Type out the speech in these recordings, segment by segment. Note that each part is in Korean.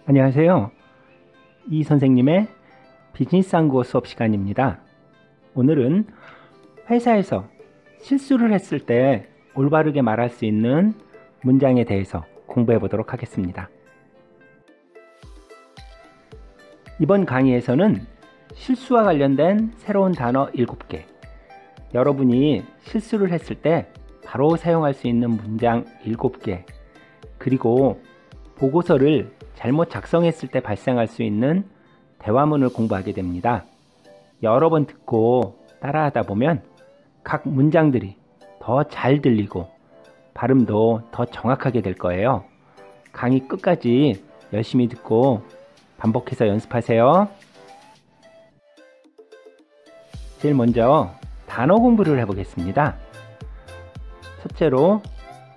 안녕하세요. 이 선생님의 비즈니스 한국어 수업 시간입니다. 오늘은 회사에서 실수를 했을 때 올바르게 말할 수 있는 문장에 대해서 공부해 보도록 하겠습니다. 이번 강의에서는 실수와 관련된 새로운 단어 7개, 여러분이 실수를 했을 때 바로 사용할 수 있는 문장 7개, 그리고 보고서를 잘못 작성했을 때 발생할 수 있는 대화문을 공부하게 됩니다. 여러 번 듣고 따라하다 보면 각 문장들이 더 잘 들리고 발음도 더 정확하게 될 거예요. 강의 끝까지 열심히 듣고 반복해서 연습하세요. 제일 먼저 단어 공부를 해보겠습니다. 첫째로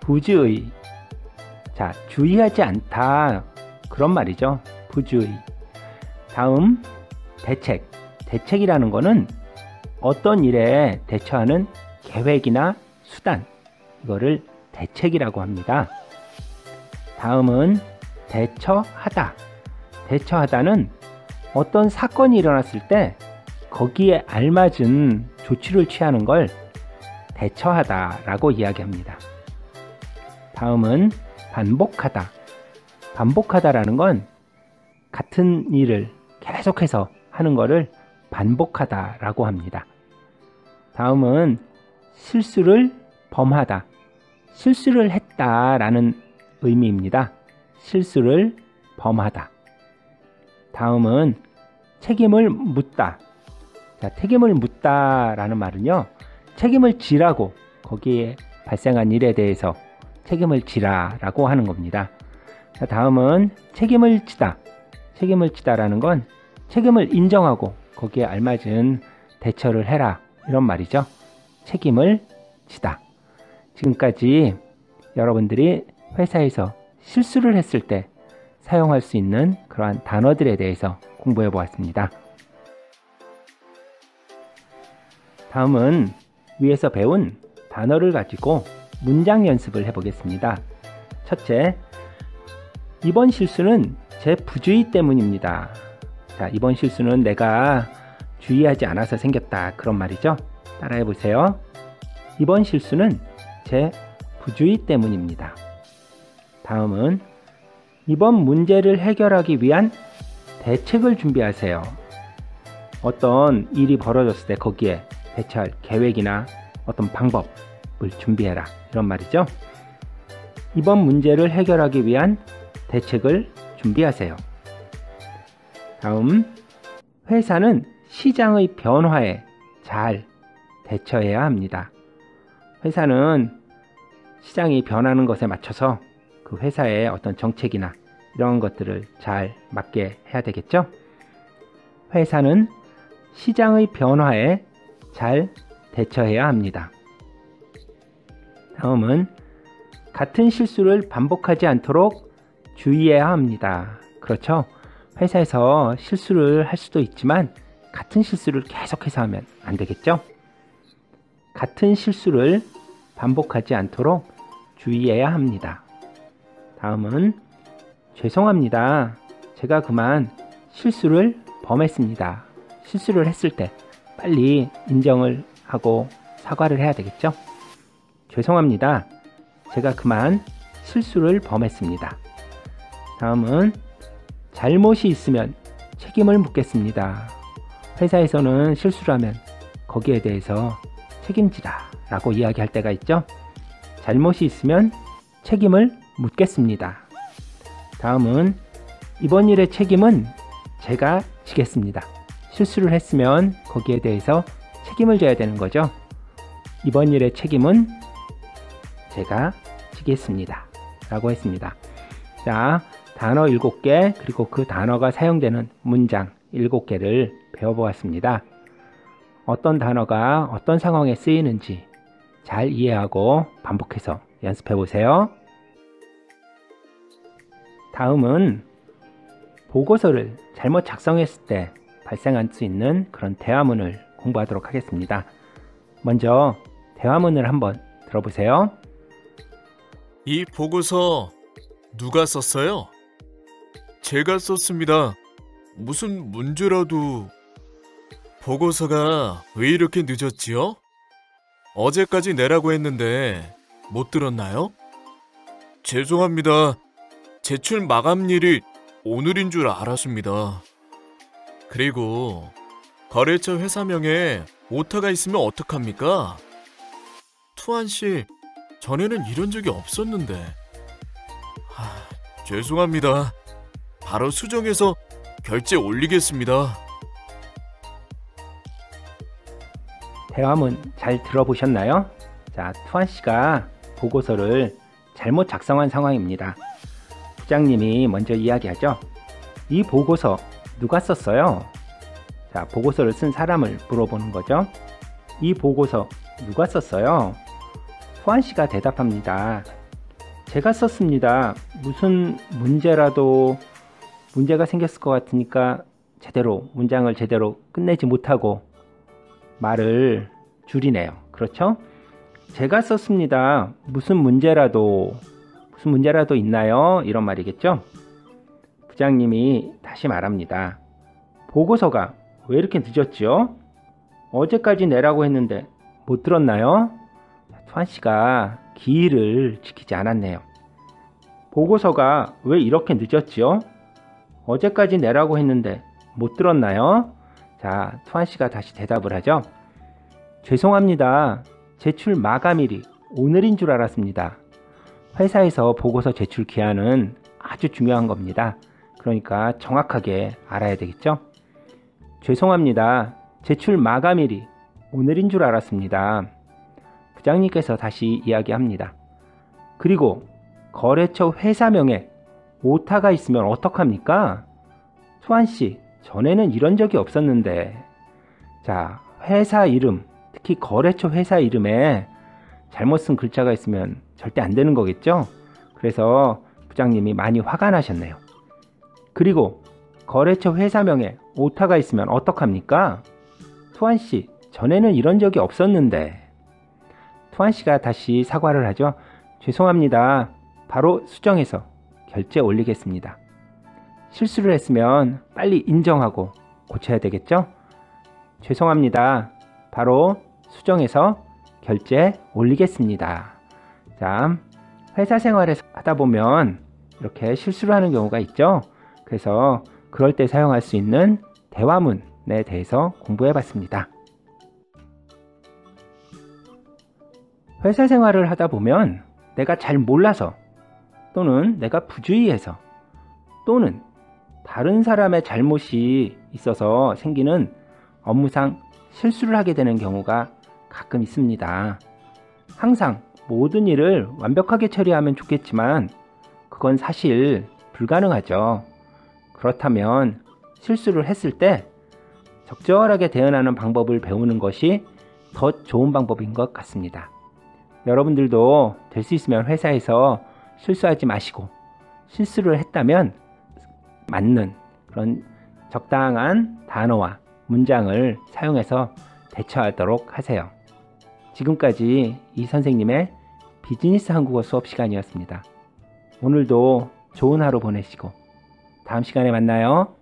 부주의. 자, 주의하지 않다. 그런 말이죠. 부주의. 다음 대책. 대책이라는 거는 어떤 일에 대처하는 계획이나 수단, 이거를 대책이라고 합니다. 다음은 대처하다. 대처하다는 어떤 사건이 일어났을 때 거기에 알맞은 조치를 취하는 걸 대처하다라고 이야기합니다. 다음은 반복하다. 반복하다라는 건 같은 일을 계속해서 하는 것을 반복하다라고 합니다. 다음은 실수를 범하다. 실수를 했다라는 의미입니다. 실수를 범하다. 다음은 책임을 묻다. 자, 책임을 묻다라는 말은요, 책임을 지라고 거기에 발생한 일에 대해서 책임을 지라라고 하는 겁니다. 자, 다음은 책임을 지다. 책임을 지다라는 건 책임을 인정하고 거기에 알맞은 대처를 해라, 이런 말이죠. 책임을 지다. 지금까지 여러분들이 회사에서 실수를 했을 때 사용할 수 있는 그러한 단어들에 대해서 공부해 보았습니다. 다음은 위에서 배운 단어를 가지고 문장 연습을 해보겠습니다. 첫째, 이번 실수는 제 부주의 때문입니다. 자, 이번 실수는 내가 주의하지 않아서 생겼다, 그런 말이죠. 따라해 보세요. 이번 실수는 제 부주의 때문입니다. 다음은 이번 문제를 해결하기 위한 대책을 준비하세요. 어떤 일이 벌어졌을 때 거기에 대처할 계획이나 어떤 방법을 준비해라, 이런 말이죠. 이번 문제를 해결하기 위한 대책을 준비하세요. 다음, 회사는 시장의 변화에 잘 대처해야 합니다. 회사는 시장이 변하는 것에 맞춰서 그 회사의 어떤 정책이나 이런 것들을 잘 맞게 해야 되겠죠? 회사는 시장의 변화에 잘 대처해야 합니다. 다음은 같은 실수를 반복하지 않도록 주의해야 합니다. 그렇죠? 회사에서 실수를 할 수도 있지만 같은 실수를 계속해서 하면 안 되겠죠? 같은 실수를 반복하지 않도록 주의해야 합니다. 다음은 죄송합니다. 제가 그만 실수를 범했습니다. 실수를 했을 때 빨리 인정을 하고 사과를 해야 되겠죠? 죄송합니다. 제가 그만 실수를 범했습니다. 다음은 잘못이 있으면 책임을 묻겠습니다. 회사에서는 실수를 하면 거기에 대해서 책임지라 라고 이야기할 때가 있죠. 잘못이 있으면 책임을 묻겠습니다. 다음은 이번 일의 책임은 제가 지겠습니다. 실수를 했으면 거기에 대해서 책임을 져야 되는 거죠. 이번 일의 책임은 제가 지겠습니다 라고 했습니다. 자, 단어 7개, 그리고 그 단어가 사용되는 문장 7개를 배워보았습니다. 어떤 단어가 어떤 상황에 쓰이는지 잘 이해하고 반복해서 연습해 보세요. 다음은 보고서를 잘못 작성했을 때 발생할 수 있는 그런 대화문을 공부하도록 하겠습니다. 먼저 대화문을 한번 들어보세요. 이 보고서 누가 썼어요? 제가 썼습니다. 무슨 문제라도... 보고서가 왜 이렇게 늦었지요? 어제까지 내라고 했는데 못 들었나요? 죄송합니다. 제출 마감일이 오늘인 줄 알았습니다. 그리고 거래처 회사명에 오타가 있으면 어떡합니까? 투한 씨, 전에는 이런 적이 없었는데. 죄송합니다. 바로 수정해서 결제 올리겠습니다. 대화문 잘 들어보셨나요? 자, 투한 씨가 보고서를 잘못 작성한 상황입니다. 부장님이 먼저 이야기하죠. 이 보고서 누가 썼어요? 자, 보고서를 쓴 사람을 물어보는 거죠. 이 보고서 누가 썼어요? 투한 씨가 대답합니다. 제가 썼습니다. 무슨 문제가 생겼을 것 같으니까 문장을 제대로 끝내지 못하고 말을 줄이네요. 그렇죠? 제가 썼습니다. 무슨 문제라도 있나요? 이런 말이겠죠? 부장님이 다시 말합니다. 보고서가 왜 이렇게 늦었죠? 어제까지 내라고 했는데 못 들었나요? 투한 씨가 기일을 지키지 않았네요. 보고서가 왜 이렇게 늦었죠? 어제까지 내라고 했는데 못 들었나요? 자, 투한 씨가 다시 대답을 하죠. 죄송합니다. 제출 마감일이 오늘인 줄 알았습니다. 회사에서 보고서 제출 기한은 아주 중요한 겁니다. 그러니까 정확하게 알아야 되겠죠? 죄송합니다. 제출 마감일이 오늘인 줄 알았습니다. 부장님께서 다시 이야기합니다. 그리고 거래처 회사명에 오타가 있으면 어떡합니까? 투한 씨, 전에는 이런 적이 없었는데. 자, 회사 이름, 특히 거래처 회사 이름에 잘못 쓴 글자가 있으면 절대 안 되는 거겠죠? 그래서 부장님이 많이 화가 나셨네요. 그리고 거래처 회사명에 오타가 있으면 어떡합니까? 투한 씨, 전에는 이런 적이 없었는데. 투한 씨가 다시 사과를 하죠. 죄송합니다. 바로 수정해서 결제 올리겠습니다. 실수를 했으면 빨리 인정하고 고쳐야 되겠죠? 죄송합니다. 바로 수정해서 결제 올리겠습니다. 자, 회사 생활에서 하다 보면 이렇게 실수를 하는 경우가 있죠? 그래서 그럴 때 사용할 수 있는 대화문에 대해서 공부해 봤습니다. 회사 생활을 하다 보면 내가 잘 몰라서 또는 내가 부주의해서 또는 다른 사람의 잘못이 있어서 생기는 업무상 실수를 하게 되는 경우가 가끔 있습니다. 항상 모든 일을 완벽하게 처리하면 좋겠지만 그건 사실 불가능하죠. 그렇다면 실수를 했을 때 적절하게 대응하는 방법을 배우는 것이 더 좋은 방법인 것 같습니다. 여러분들도 될 수 있으면 회사에서 실수하지 마시고 실수를 했다면 맞는 그런 적당한 단어와 문장을 사용해서 대처하도록 하세요. 지금까지 이 선생님의 비즈니스 한국어 수업 시간이었습니다. 오늘도 좋은 하루 보내시고 다음 시간에 만나요.